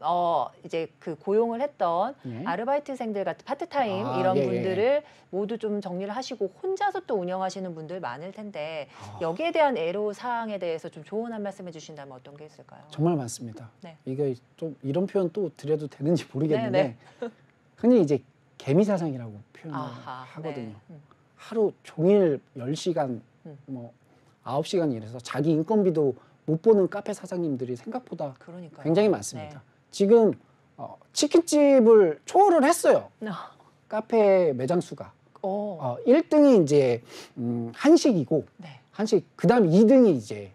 [SPEAKER 1] 이제 그 고용을 했던
[SPEAKER 2] 네.
[SPEAKER 1] 아르바이트생들 같은 파트타임
[SPEAKER 2] 아,
[SPEAKER 1] 이런
[SPEAKER 2] 예, 예.
[SPEAKER 1] 분들을 모두 좀 정리를 하시고 혼자서 또 운영하시는 분들 많을 텐데 여기에 대한 애로 사항에 대해서 좀 조언 한 말씀 해주신다면 어떤 게 있을까요?
[SPEAKER 2] 정말 많습니다.
[SPEAKER 1] 네.
[SPEAKER 2] 이게 좀 이런 표현 또 드려도 되는지 모르겠는데
[SPEAKER 1] 네,
[SPEAKER 2] 흔히 이제 개미사장이라고 표현을
[SPEAKER 1] 아하,
[SPEAKER 2] 하거든요.
[SPEAKER 1] 네.
[SPEAKER 2] 하루 종일 10시간 뭐 9시간 일해서 자기 인건비도 못 보는 카페 사장님들이 생각보다
[SPEAKER 1] 그러니까요.
[SPEAKER 2] 굉장히 많습니다. 지금 치킨집을 초월을 했어요.
[SPEAKER 1] 네.
[SPEAKER 2] 카페 매장 수가.
[SPEAKER 1] 어.
[SPEAKER 2] 1등이 이제 한식이고
[SPEAKER 1] 네.
[SPEAKER 2] 한식 그다음 2등이 이제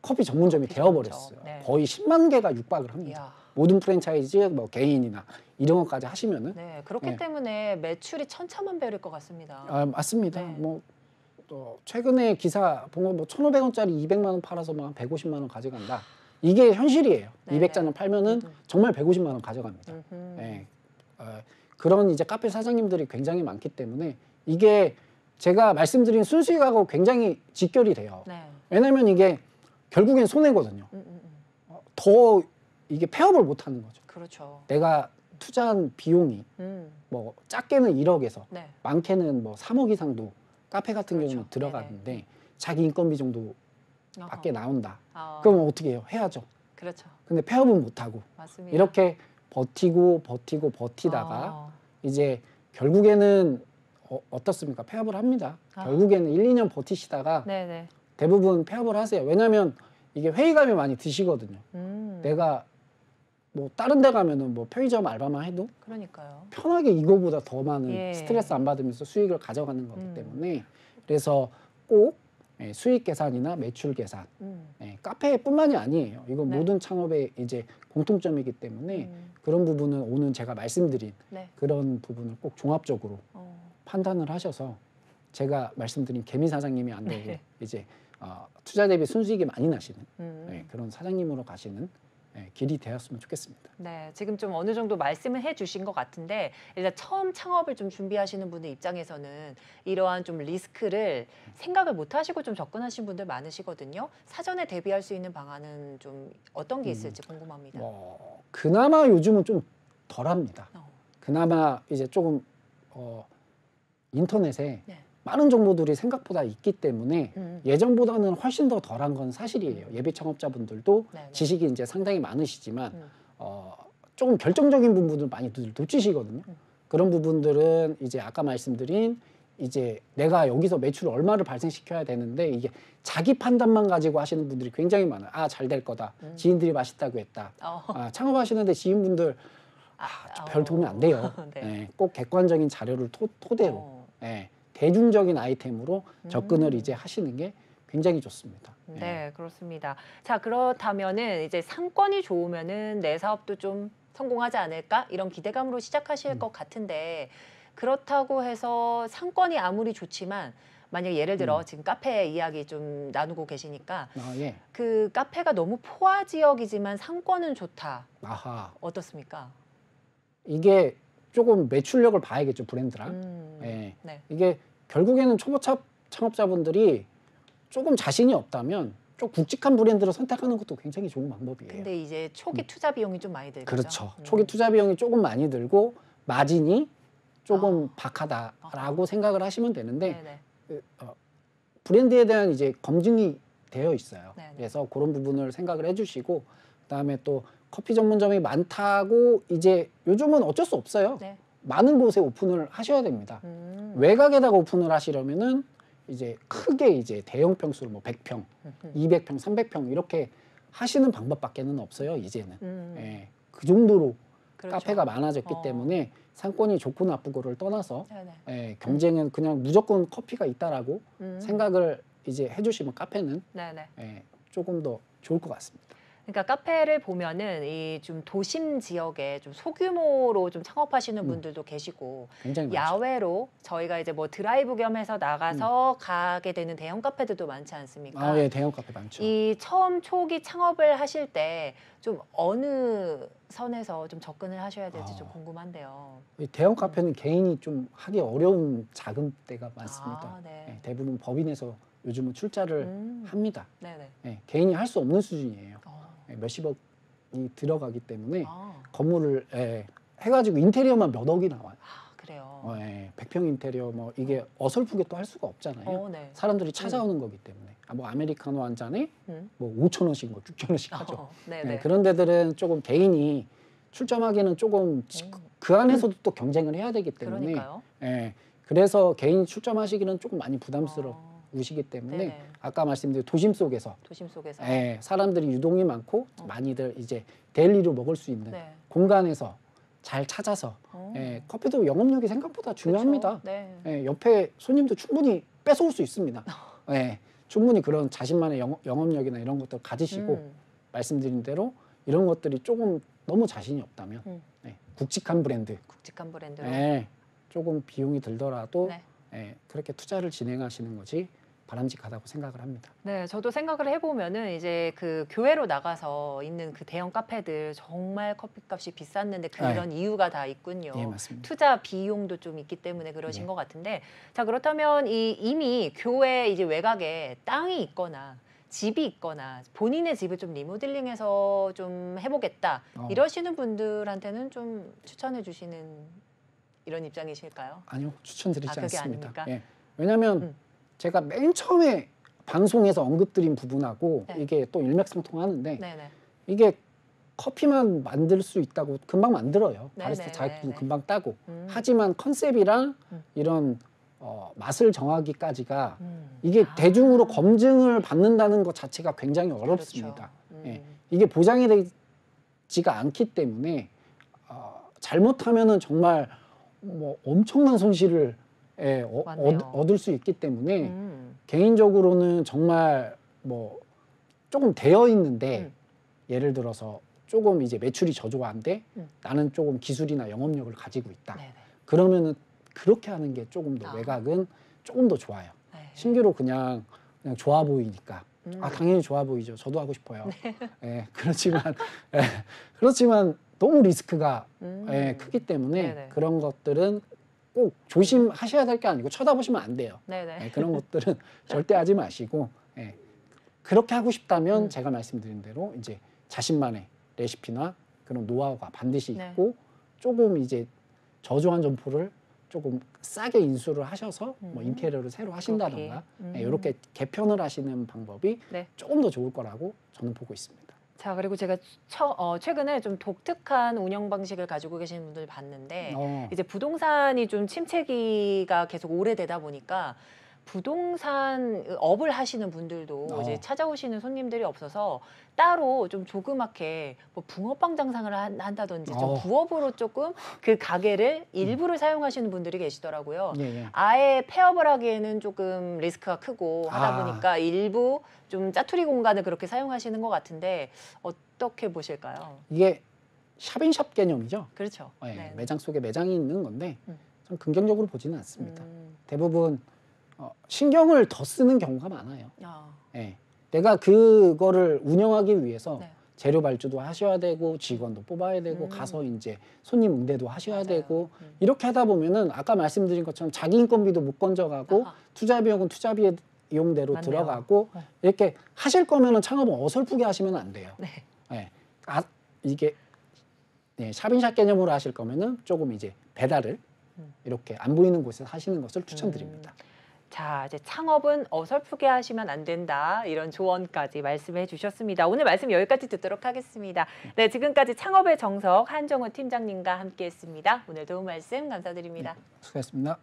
[SPEAKER 2] 커피 전문점이
[SPEAKER 1] 커피
[SPEAKER 2] 되어버렸어요.
[SPEAKER 1] 전문점. 네.
[SPEAKER 2] 거의 10만 개가 육박을 합니다.
[SPEAKER 1] 이야.
[SPEAKER 2] 모든 프랜차이즈 뭐 개인이나 이런 것까지 하시면은
[SPEAKER 1] 네, 그렇기
[SPEAKER 2] 네.
[SPEAKER 1] 때문에 매출이 천차만별일 것 같습니다.
[SPEAKER 2] 맞습니다.
[SPEAKER 1] 네.
[SPEAKER 2] 뭐 최근에 기사 본 거 뭐 1,500원짜리 200만 원 팔아서 뭐 한 150만 원 가져간다. 이게 현실이에요.
[SPEAKER 1] 네,
[SPEAKER 2] 200잔을 팔면은 정말 150만 원 가져갑니다. 예. 그런 이제 카페 사장님들이 굉장히 많기 때문에 이게 제가 말씀드린 순수익하고 굉장히 직결이 돼요.
[SPEAKER 1] 네.
[SPEAKER 2] 왜냐면 이게 결국엔 손해거든요. 더 이게 폐업을 못 하는 거죠.
[SPEAKER 1] 그렇죠.
[SPEAKER 2] 내가 투자한 비용이 뭐 작게는 1억에서
[SPEAKER 1] 네.
[SPEAKER 2] 많게는 뭐 3억 이상도 카페 같은
[SPEAKER 1] 그렇죠.
[SPEAKER 2] 경우는 들어가는데 자기 인건비 정도
[SPEAKER 1] 어허.
[SPEAKER 2] 밖에 나온다.
[SPEAKER 1] 아,
[SPEAKER 2] 그럼 어떻게 해요? 해야죠.
[SPEAKER 1] 그렇죠.
[SPEAKER 2] 근데 폐업은 못 하고
[SPEAKER 1] 맞습니다.
[SPEAKER 2] 이렇게 버티다가
[SPEAKER 1] 어.
[SPEAKER 2] 이제 결국에는 어떻습니까? 폐업을 합니다. 결국에는 1, 2년 버티시다가
[SPEAKER 1] 네네.
[SPEAKER 2] 대부분 폐업을 하세요. 왜냐하면 이게 회의감이 많이 드시거든요. 내가 뭐 다른 데 가면은 뭐 편의점 알바만 해도
[SPEAKER 1] 그러니까요.
[SPEAKER 2] 편하게 이거보다 더 많은
[SPEAKER 1] 예.
[SPEAKER 2] 스트레스 안 받으면서 수익을 가져가는 거기 때문에 그래서 꼭 수익 계산이나 매출 계산 카페뿐만이 아니에요. 이건
[SPEAKER 1] 네.
[SPEAKER 2] 모든 창업의 이제 공통점이기 때문에 그런 부분은 오늘 제가 말씀드린
[SPEAKER 1] 네.
[SPEAKER 2] 그런 부분을 꼭 종합적으로 판단을 하셔서 제가 말씀드린 개미 사장님이 안 되고
[SPEAKER 1] 네.
[SPEAKER 2] 이제 투자 대비 순수익이 많이 나시는 그런 사장님으로 가시는 길이 되었으면 좋겠습니다.
[SPEAKER 1] 네, 지금 좀 어느 정도 말씀을 해주신 것 같은데 일단 처음 창업을 좀 준비하시는 분들 입장에서는 이러한 좀 리스크를 생각을 못 하시고 좀 접근하신 분들 많으시거든요. 사전에 대비할 수 있는 방안은 좀 어떤 게 있을지 궁금합니다.
[SPEAKER 2] 그나마 요즘은 좀 덜합니다. 그나마 이제 조금 인터넷에
[SPEAKER 1] 네.
[SPEAKER 2] 많은 정보들이 생각보다 있기 때문에 예전보다는 훨씬 더 덜한 건 사실이에요. 예비 창업자분들도
[SPEAKER 1] 네네.
[SPEAKER 2] 지식이 이제 상당히 많으시지만 조금 결정적인 부분을 많이 놓치시거든요. 그런 부분들은 이제 아까 말씀드린 이제 내가 여기서 매출을 얼마를 발생시켜야 되는데 이게 자기 판단만 가지고 하시는 분들이 굉장히 많아요. 잘 될 거다. 지인들이 맛있다고 했다. 창업하시는데 지인분들 별 도움이 안 돼요.
[SPEAKER 1] 네.
[SPEAKER 2] 꼭 객관적인 자료를 토대로 대중적인 아이템으로 접근을 이제 하시는 게 굉장히 좋습니다.
[SPEAKER 1] 네, 그렇습니다. 자, 그렇다면은 이제 상권이 좋으면은 내 사업도 좀 성공하지 않을까? 이런 기대감으로 시작하실 것 같은데 그렇다고 해서 상권이 아무리 좋지만 만약 예를 들어 지금 카페 이야기 좀 나누고 계시니까
[SPEAKER 2] 예.
[SPEAKER 1] 그 카페가 너무 포화 지역이지만 상권은 좋다.
[SPEAKER 2] 아하.
[SPEAKER 1] 어떻습니까?
[SPEAKER 2] 이게 조금 매출력을 봐야겠죠, 브랜드랑.
[SPEAKER 1] 네.
[SPEAKER 2] 이게 결국에는 초보 창업자분들이 조금 자신이 없다면 좀 굵직한 브랜드를 선택하는 것도 굉장히 좋은 방법이에요.
[SPEAKER 1] 근데 이제 초기 투자 비용이 좀 많이 들죠.
[SPEAKER 2] 그렇죠. 초기 투자 비용이 조금 많이 들고 마진이 조금 박하다라고 생각을 하시면 되는데 브랜드에 대한 이제 검증이 되어 있어요.
[SPEAKER 1] 네네.
[SPEAKER 2] 그래서 그런 부분을 생각을 해주시고 그다음에 또 커피 전문점이 많다고 이제 요즘은 어쩔 수 없어요.
[SPEAKER 1] 네.
[SPEAKER 2] 많은 곳에 오픈을 하셔야 됩니다. 외곽에다가 오픈을 하시려면은 이제 크게 이제 대형 평수로 뭐 100평, 200평, 300평 이렇게 하시는 방법밖에는 없어요. 이제는 그 정도로
[SPEAKER 1] 그렇죠.
[SPEAKER 2] 카페가 많아졌기 때문에 상권이 좋고 나쁘고를 떠나서 경쟁은 그냥 무조건 커피가 있다라고 생각을 이제 해주시면 카페는 조금 더 좋을 것 같습니다.
[SPEAKER 1] 그러니까 카페를 보면은 이 좀 도심 지역에 좀 소규모로 좀 창업하시는 분들도 계시고
[SPEAKER 2] 굉장히 많죠.
[SPEAKER 1] 야외로 저희가 이제 뭐 드라이브 겸해서 나가서 가게 되는 대형 카페들도 많지 않습니까?
[SPEAKER 2] 예, 대형 카페 많죠.
[SPEAKER 1] 이 처음 초기 창업을 하실 때 좀 어느 선에서 좀 접근을 하셔야 될지 좀 궁금한데요.
[SPEAKER 2] 이 대형 카페는 개인이 좀 하기 어려운 자금대가 많습니다.
[SPEAKER 1] 네.
[SPEAKER 2] 대부분 법인에서 요즘은 출자를 합니다.
[SPEAKER 1] 네네.
[SPEAKER 2] 개인이 할 수 없는 수준이에요. 몇십억이 들어가기 때문에 건물을 해가지고 인테리어만 몇 억이 나와요.
[SPEAKER 1] 그래요.
[SPEAKER 2] 100평 인테리어 뭐 이게 어설프게 또 할 수가 없잖아요.
[SPEAKER 1] 네.
[SPEAKER 2] 사람들이 찾아오는 거기 때문에 뭐 아메리카노 한 잔에 뭐 5,000원씩 뭐 6,000원씩 하죠. 그런 데들은 조금 개인이 출점하기는 조금 그 안에서도 또 경쟁을 해야 되기 때문에
[SPEAKER 1] 그러니까요.
[SPEAKER 2] 그래서 개인 출점하시기는 조금 많이 부담스러울 우시기 때문에
[SPEAKER 1] 네네.
[SPEAKER 2] 아까 말씀드린 도심 속에서
[SPEAKER 1] 도심 속에서.
[SPEAKER 2] 예, 사람들이 유동이 많고 많이들 이제 데일리로 먹을 수 있는
[SPEAKER 1] 네.
[SPEAKER 2] 공간에서 잘 찾아서 예, 커피도 영업력이 생각보다 중요합니다.
[SPEAKER 1] 그렇죠. 네.
[SPEAKER 2] 예, 옆에 손님도 충분히 뺏어올 수 있습니다. 예, 충분히 그런 자신만의 영업력이나 이런 것들 가지시고 말씀드린 대로 이런 것들이 조금 너무 자신이 없다면 예, 굵직한 브랜드,
[SPEAKER 1] 굵직한 브랜드로.
[SPEAKER 2] 예, 조금 비용이 들더라도
[SPEAKER 1] 네.
[SPEAKER 2] 예, 그렇게 투자를 진행하시는 것이 바람직하다고 생각을 합니다.
[SPEAKER 1] 네, 저도 생각을 해보면은 이제 그 교외로 나가서 있는 그 대형 카페들 정말 커피값이 비쌌는데 그런 이유가 다 있군요.
[SPEAKER 2] 예, 맞습니다.
[SPEAKER 1] 투자 비용도 좀 있기 때문에 그러신
[SPEAKER 2] 예.
[SPEAKER 1] 것 같은데, 자 그렇다면 이미 교외 이제 외곽에 땅이 있거나 집이 있거나 본인의 집을 좀 리모델링해서 좀 해보겠다 이러시는 분들한테는 좀 추천해 주시는 이런 입장이실까요?
[SPEAKER 2] 아니요, 추천드리지
[SPEAKER 1] 그게
[SPEAKER 2] 않습니다.
[SPEAKER 1] 아닙니까?
[SPEAKER 2] 예, 왜냐하면 제가 맨 처음에 방송에서 언급드린 부분하고
[SPEAKER 1] 네.
[SPEAKER 2] 이게 또 일맥상통하는데
[SPEAKER 1] 네네.
[SPEAKER 2] 이게 커피만 만들 수 있다고 금방 만들어요.
[SPEAKER 1] 네,
[SPEAKER 2] 바리스타
[SPEAKER 1] 네,
[SPEAKER 2] 자격증
[SPEAKER 1] 네, 네.
[SPEAKER 2] 금방 따고. 하지만 컨셉이랑 이런 맛을 정하기까지가 이게 대중으로 검증을 받는다는 것 자체가 굉장히 어렵습니다.
[SPEAKER 1] 그렇죠.
[SPEAKER 2] 예, 이게 보장이 되지가 않기 때문에 잘못하면은 정말 뭐 엄청난 손실을 예,
[SPEAKER 1] 맞네요.
[SPEAKER 2] 얻을 수 있기 때문에 개인적으로는 정말 뭐 조금 되어 있는데 예를 들어서 조금 이제 매출이 저조한데 나는 조금 기술이나 영업력을 가지고 있다.
[SPEAKER 1] 네네.
[SPEAKER 2] 그러면은 그렇게 하는 게 조금 더
[SPEAKER 1] 아.
[SPEAKER 2] 외곽은 조금 더 좋아요.
[SPEAKER 1] 네.
[SPEAKER 2] 신규로 그냥 좋아 보이니까 당연히 좋아 보이죠. 저도 하고 싶어요.
[SPEAKER 1] 네.
[SPEAKER 2] 예, 그렇지만 너무 리스크가 예, 크기 때문에
[SPEAKER 1] 네네.
[SPEAKER 2] 그런 것들은 꼭 조심하셔야 될 게 아니고 쳐다보시면 안 돼요.
[SPEAKER 1] 네네.
[SPEAKER 2] 예, 그런 것들은 절대 하지 마시고 예, 그렇게 하고 싶다면 제가 말씀드린 대로 이제 자신만의 레시피나 그런 노하우가 반드시
[SPEAKER 1] 네.
[SPEAKER 2] 있고 조금 이제 저조한 점포를 조금 싸게 인수를 하셔서 뭐 인테리어를 새로 하신다던가 이렇게 개편을 하시는 방법이
[SPEAKER 1] 네.
[SPEAKER 2] 조금 더 좋을 거라고 저는 보고 있습니다.
[SPEAKER 1] 자 그리고 제가 최근에 좀 독특한 운영 방식을 가지고 계시는 분들 봤는데 이제 부동산이 좀 침체기가 계속 오래되다 보니까 부동산 업을 하시는 분들도 이제 찾아오시는 손님들이 없어서 따로 좀 조그맣게 뭐 붕어빵 장상을 한다든지 좀 부업으로 조금 그 가게를 일부를 사용하시는 분들이 계시더라고요.
[SPEAKER 2] 예, 예.
[SPEAKER 1] 아예 폐업을 하기에는 조금 리스크가 크고 하다 보니까 일부 좀 짜투리 공간을 그렇게 사용하시는 것 같은데 어떻게 보실까요?
[SPEAKER 2] 이게 샵인샵 개념이죠.
[SPEAKER 1] 그렇죠.
[SPEAKER 2] 예,
[SPEAKER 1] 네.
[SPEAKER 2] 매장 속에 매장이 있는 건데 좀 긍정적으로 보지는 않습니다. 대부분 신경을 더 쓰는 경우가 많아요. 예, 내가 그거를 운영하기 위해서
[SPEAKER 1] 네.
[SPEAKER 2] 재료 발주도 하셔야 되고 직원도 뽑아야 되고 가서 이제 손님 응대도 하셔야
[SPEAKER 1] 맞아요.
[SPEAKER 2] 되고 이렇게 하다 보면은 아까 말씀드린 것처럼 자기 인건비도 못 건져가고
[SPEAKER 1] 아하.
[SPEAKER 2] 투자 비용은 투자 비용대로
[SPEAKER 1] 맞네요.
[SPEAKER 2] 들어가고 이렇게 하실 거면은 창업은 어설프게 하시면 안 돼요.
[SPEAKER 1] 네.
[SPEAKER 2] 예, 이게 샵인샵 개념으로 하실 거면은 조금 이제 배달을 이렇게 안 보이는 곳에서 하시는 것을 추천드립니다.
[SPEAKER 1] 자, 이제 창업은 어설프게 하시면 안 된다. 이런 조언까지 말씀해 주셨습니다. 오늘 말씀 여기까지 듣도록 하겠습니다. 네, 지금까지 창업의 정석 한정우 팀장님과 함께했습니다. 오늘 도움 말씀 감사드립니다.
[SPEAKER 2] 수고하셨습니다.